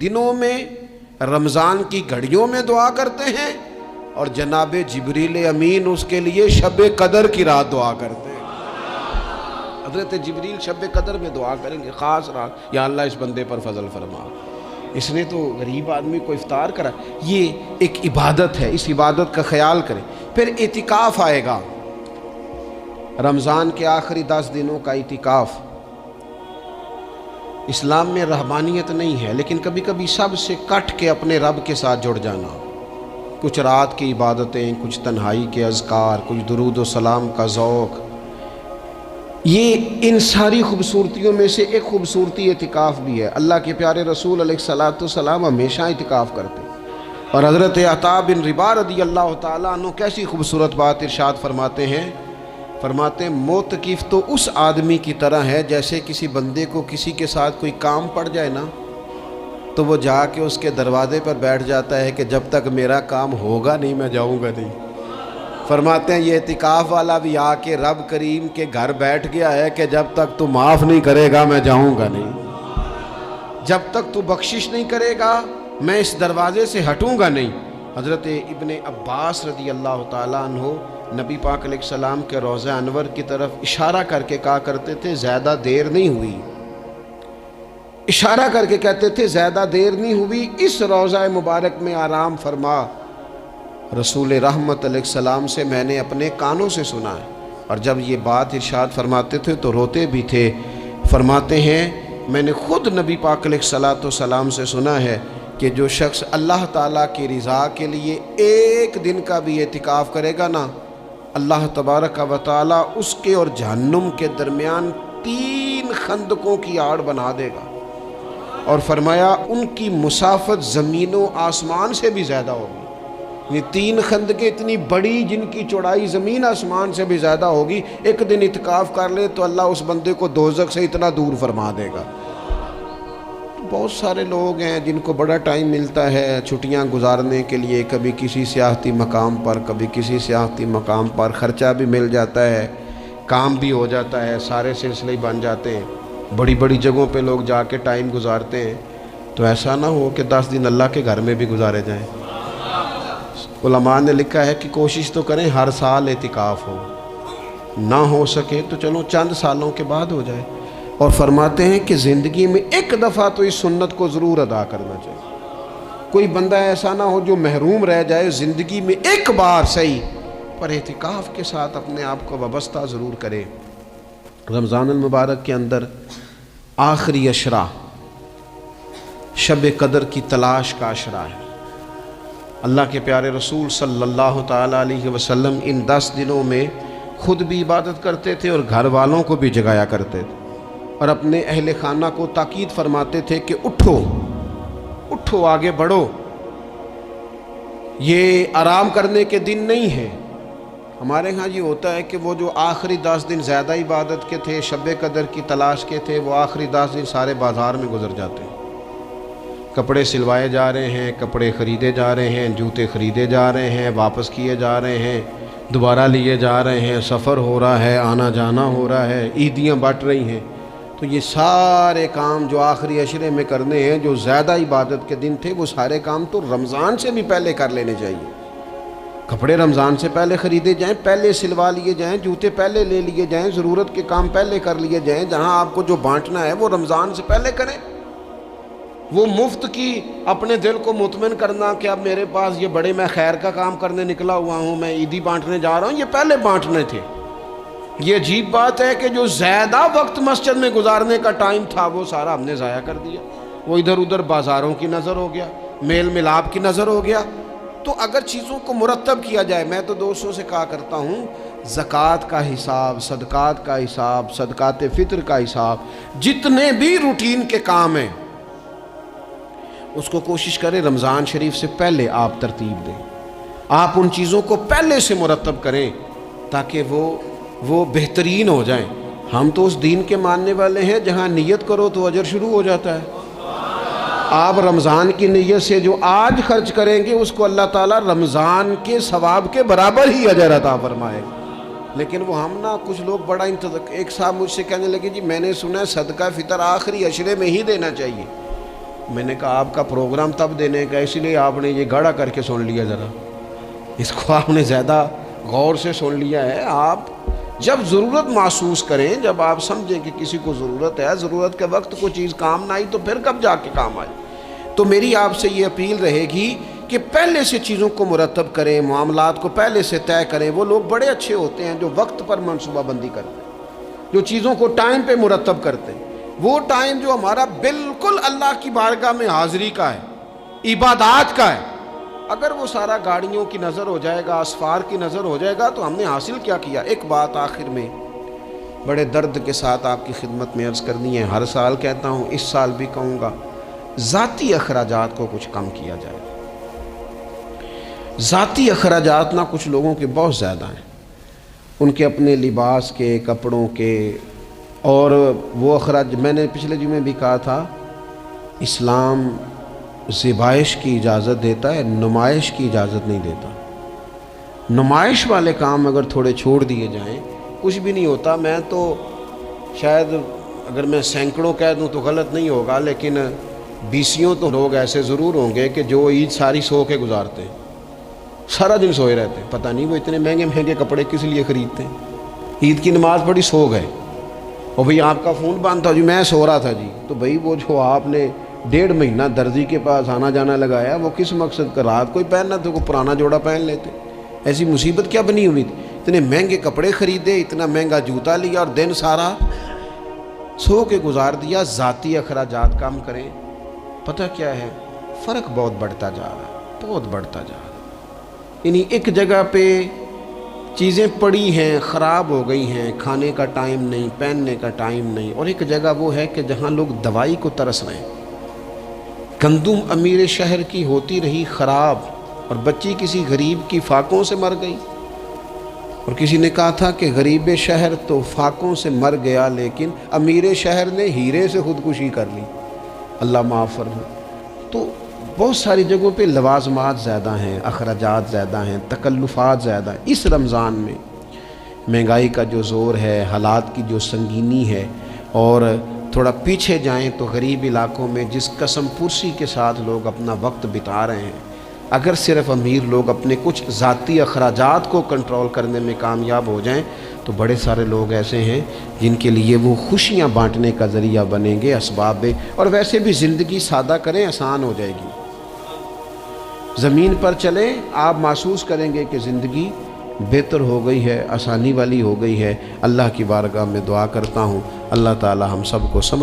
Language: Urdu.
دنوں میں، رمضان کی گھڑیوں میں دعا کرتے ہیں، اور جناب جبریل امین اس کے لیے شب قدر کی رات دعا کرتے ہیں۔ حضرت جبریل شب قدر میں دعا کریں گے، خاص رات، یا اللہ اس بندے پر فضل فرما، اس نے تو غریب آدمی کو افطار کرا۔ یہ ایک عبادت ہے، اس عبادت کا خیال کریں۔ پھر اعتکاف آئے گا، رمضان کے آخری 10 دنوں کا اعتکاف۔ اسلام میں رہبانیت نہیں ہے، لیکن کبھی کبھی سب سے کٹ کے اپنے رب کے ساتھ جڑ جانا، کچھ رات کی عبادتیں، کچھ تنہائی کے اذکار، کچھ درود و سلام کا ذوق، یہ ان ساری خوبصورتیوں میں سے ایک خوبصورتی اعتکاف بھی ہے۔ اللہ کے پیارے رسول علیہ الصلوۃ والسلام ہمیشہ اعتکاف کرتے، اور حضرت عطا بن رباح رضی اللہ تعالیٰ عنہ کیسی خوبصورت بات ارشاد فرماتے ہیں، فرماتے ہیں معتکف تو اس آدمی کی طرح ہے جیسے کسی بندے کو کسی کے ساتھ کوئی کام پڑ جائے نا، تو وہ جا کے اس کے دروازے پر بیٹھ جاتا ہے کہ جب تک میرا کام ہوگا نہیں میں جاؤں گا نہیں۔ فرماتے ہیں یہ اعتکاف والا بھی آ کے رب کریم کے گھر بیٹھ گیا ہے کہ جب تک تو معاف نہیں کرے گا میں جاؤں گا نہیں، جب تک تو بخشش نہیں کرے گا میں اس دروازے سے ہٹوں گا نہیں۔ حضرت ابن عباس رضی اللہ تعالیٰ عنہ نبی پاک علیہ السلام کے روضہ انور کی طرف اشارہ کر کے کہا کرتے تھے زیادہ دیر نہیں ہوئی، اشارہ کر کے کہتے تھے زیادہ دیر نہیں ہوئی، اس روضہ مبارک میں آرام فرما۔ رسول رحمت علیہ السلام سے میں نے اپنے کانوں سے سنا ہے، اور جب یہ بات ارشاد فرماتے تھے تو روتے بھی تھے۔ فرماتے ہیں میں نے خود نبی پاک علیہ الصلوۃ والسلام سے سنا ہے کہ جو شخص اللہ تعالیٰ کی رضا کے لیے ایک دن کا بھی اعتکاف کرے گا نا، اللہ تبارک و تعالیٰ اس کے اور جہنم کے درمیان 3 خندقوں کی آڑ بنا دے گا، اور فرمایا ان کی مسافت زمین و آسمان سے بھی زیادہ ہوگی۔ یہ 3 خندقیں اتنی بڑی جن کی چوڑائی زمین آسمان سے بھی زیادہ ہوگی، ایک دن اعتکاف کر لے تو اللہ اس بندے کو دوزخ سے اتنا دور فرما دے گا۔ بہت سارے لوگ ہیں جن کو بڑا ٹائم ملتا ہے چھٹیاں گزارنے کے لیے، کبھی کسی سیاحتی مقام پر، کبھی کسی سیاحتی مقام پر، خرچہ بھی مل جاتا ہے، کام بھی ہو جاتا ہے، سارے سلسلے ہی بن جاتے ہیں، بڑی بڑی جگہوں پہ لوگ جا کے ٹائم گزارتے ہیں۔ تو ایسا نہ ہو کہ 10 دن اللہ کے گھر میں بھی گزارے جائیں۔ علماء نے لکھا ہے کہ کوشش تو کریں ہر سال اعتکاف ہو، نہ ہو سکے تو چلو چند سالوں کے بعد ہو جائے، اور فرماتے ہیں کہ زندگی میں ایک دفعہ تو اس سنت کو ضرور ادا کرنا چاہیے۔ کوئی بندہ ایسا نہ ہو جو محروم رہ جائے، زندگی میں ایک بار صحیح پر اعتکاف کے ساتھ اپنے آپ کو وابستہ ضرور کرے۔ رمضان المبارک کے اندر آخری عشرہ شب قدر کی تلاش کا عشرہ ہے۔ اللہ کے پیارے رسول صلی اللہ تعالیٰ علیہ وسلم ان 10 دنوں میں خود بھی عبادت کرتے تھے اور گھر والوں کو بھی جگایا کرتے تھے، اور اپنے اہل خانہ کو تاکید فرماتے تھے کہ اٹھو اٹھو، آگے بڑھو، یہ آرام کرنے کے دن نہیں ہیں۔ ہمارے ہاں یہ ہوتا ہے کہ وہ جو آخری 10 دن زیادہ عبادت کے تھے، شب قدر کی تلاش کے تھے، وہ آخری 10 دن سارے بازار میں گزر جاتے ہیں، کپڑے سلوائے جا رہے ہیں، کپڑے خریدے جا رہے ہیں، جوتے خریدے جا رہے ہیں، واپس کیے جا رہے ہیں، دوبارہ لیے جا رہے ہیں، سفر ہو رہا ہے، آنا جانا ہو رہا ہے، عیدیاں بٹ رہی ہیں۔ تو یہ سارے کام جو آخری عشرے میں کرنے ہیں، جو زیادہ عبادت کے دن تھے، وہ سارے کام تو رمضان سے بھی پہلے کر لینے چاہیے۔ کپڑے رمضان سے پہلے خریدے جائیں، پہلے سلوا لیے جائیں، جوتے پہلے لے لیے جائیں، ضرورت کے کام پہلے کر لیے جائیں، جہاں آپ کو جو بانٹنا ہے وہ رمضان سے پہلے کریں۔ وہ مفت کی اپنے دل کو مطمئن کرنا کہ اب میرے پاس یہ بڑے میں خیر کا کام کرنے نکلا ہوا ہوں، میں عیدی بانٹنے جا رہا ہوں، یہ پہلے بانٹنے تھے۔ یہ عجیب بات ہے کہ جو زیادہ وقت مسجد میں گزارنے کا ٹائم تھا وہ سارا ہم نے ضائع کر دیا، وہ ادھر ادھر بازاروں کی نظر ہو گیا، میل ملاپ کی نظر ہو گیا۔ تو اگر چیزوں کو مرتب کیا جائے، میں تو دوستوں سے کہا کرتا ہوں، زکوٰۃ کا حساب، صدقات کا حساب، صدقات فطر کا حساب، جتنے بھی روٹین کے کام ہیں اس کو کوشش کریں رمضان شریف سے پہلے آپ ترتیب دیں، آپ ان چیزوں کو پہلے سے مرتب کریں تاکہ وہ بہترین ہو جائیں۔ ہم تو اس دین کے ماننے والے ہیں جہاں نیت کرو تو اجر شروع ہو جاتا ہے۔ آپ رمضان کی نیت سے جو آج خرچ کریں گے اس کو اللہ تعالیٰ رمضان کے ثواب کے برابر ہی اجر عطا فرمائے گا۔ لیکن وہ ہم نا کچھ لوگ بڑا ایک صاحب مجھ سے کہنے لگے جی میں نے سنا ہے صدقہ فطر آخری عشرے میں ہی دینا چاہیے۔ میں نے کہا آپ کا پروگرام تب دینے کا، اسی لیے آپ نے یہ گاڑا کر کے سن لیا، ذرا اس کو آپ نے زیادہ غور سے سن لیا ہے۔ آپ جب ضرورت محسوس کریں، جب آپ سمجھیں کہ کسی کو ضرورت ہے، ضرورت کے وقت کوئی چیز کام نہ آئی تو پھر کب جا کے کام آئے۔ تو میری آپ سے یہ اپیل رہے گی کہ پہلے سے چیزوں کو مرتب کریں، معاملات کو پہلے سے طے کریں۔ وہ لوگ بڑے اچھے ہوتے ہیں جو وقت پر منصوبہ بندی کرتے ہیں، جو چیزوں کو ٹائم پہ مرتب کرتے ہیں۔ وہ ٹائم جو ہمارا بالکل اللہ کی بارگاہ میں حاضری کا ہے، عبادات کا ہے، اگر وہ سارا گاڑیوں کی نظر ہو جائے گا، اسفار کی نظر ہو جائے گا تو ہم نے حاصل کیا کیا۔ ایک بات آخر میں بڑے درد کے ساتھ آپ کی خدمت میں عرض کرنی ہے، ہر سال کہتا ہوں، اس سال بھی کہوں گا، ذاتی اخراجات کو کچھ کم کیا جائے۔ ذاتی اخراجات نہ کچھ لوگوں کے بہت زیادہ ہیں، ان کے اپنے لباس کے، کپڑوں کے، اور وہ اخراج میں نے پچھلے جمعے بھی کہا تھا، اسلام ذبائش کی اجازت دیتا ہے، نمائش کی اجازت نہیں دیتا۔ نمائش والے کام اگر تھوڑے چھوڑ دیے جائیں کچھ بھی نہیں ہوتا۔ میں تو شاید اگر میں سینکڑوں کہہ دوں تو غلط نہیں ہوگا، لیکن بیسیوں تو لوگ ایسے ضرور ہوں گے کہ جو عید ساری سو کے گزارتے ہیں، سارا دن سوئے رہتے ہیں، پتہ نہیں وہ اتنے مہنگے مہنگے کپڑے کس لیے خریدتے ہیں۔ عید کی نماز پڑھی، سو گئے، اور بھئی آپ کا فون بند تھا جی، میں سو رہا تھا جی، تو بھئی وہ جو آپ نے 1.5 مہینہ درزی کے پاس آنا جانا لگایا، وہ کس مقصد کا؟ رات کوئی پہننا تو کوئی پرانا جوڑا پہن لیتے۔ ایسی مصیبت کیا بنی ہوئی تھی؟ اتنے مہنگے کپڑے خریدے، اتنا مہنگا جوتا لیا، اور دن سارا سو کے گزار دیا۔ ذاتی اخراجات کم کریں۔ پتہ کیا ہے، فرق بہت بڑھتا جا رہا ہے، بہت بڑھتا جا رہا ہے۔ یعنی ایک جگہ پہ چیزیں پڑی ہیں، خراب ہو گئی ہیں، کھانے کا ٹائم نہیں، پہننے کا ٹائم نہیں، اور ایک جگہ وہ ہے کہ جہاں لوگ دوائی کو ترس رہے ہیں۔ گندم امیر شہر کی ہوتی رہی خراب، اور بچی کسی غریب کی فاقوں سے مر گئی، اور کسی نے کہا تھا کہ غریب شہر تو فاقوں سے مر گیا، لیکن امیر شہر نے ہیرے سے خودکشی کر لی، اللہ معاف فرمائے۔ تو بہت ساری جگہوں پہ لوازمات زیادہ ہیں، اخراجات زیادہ ہیں، تکلفات زیادہ ہیں۔ اس رمضان میں مہنگائی کا جو زور ہے، حالات کی جو سنگینی ہے، اور تھوڑا پیچھے جائیں تو غریب علاقوں میں جس قسم پرسی کے ساتھ لوگ اپنا وقت بتا رہے ہیں، اگر صرف امیر لوگ اپنے کچھ ذاتی اخراجات کو کنٹرول کرنے میں کامیاب ہو جائیں تو بڑے سارے لوگ ایسے ہیں جن کے لیے وہ خوشیاں بانٹنے کا ذریعہ بنیں گے، اسباب۔ اور ویسے بھی زندگی سادہ کریں، آسان ہو جائے گی۔ زمین پر چلیں، آپ محسوس کریں گے کہ زندگی بہتر ہو گئی ہے، آسانی والی ہو گئی ہے۔ اللہ کی بارگاہ میں دعا کرتا ہوں، اللہ تعالی ہم سب کو سمجھ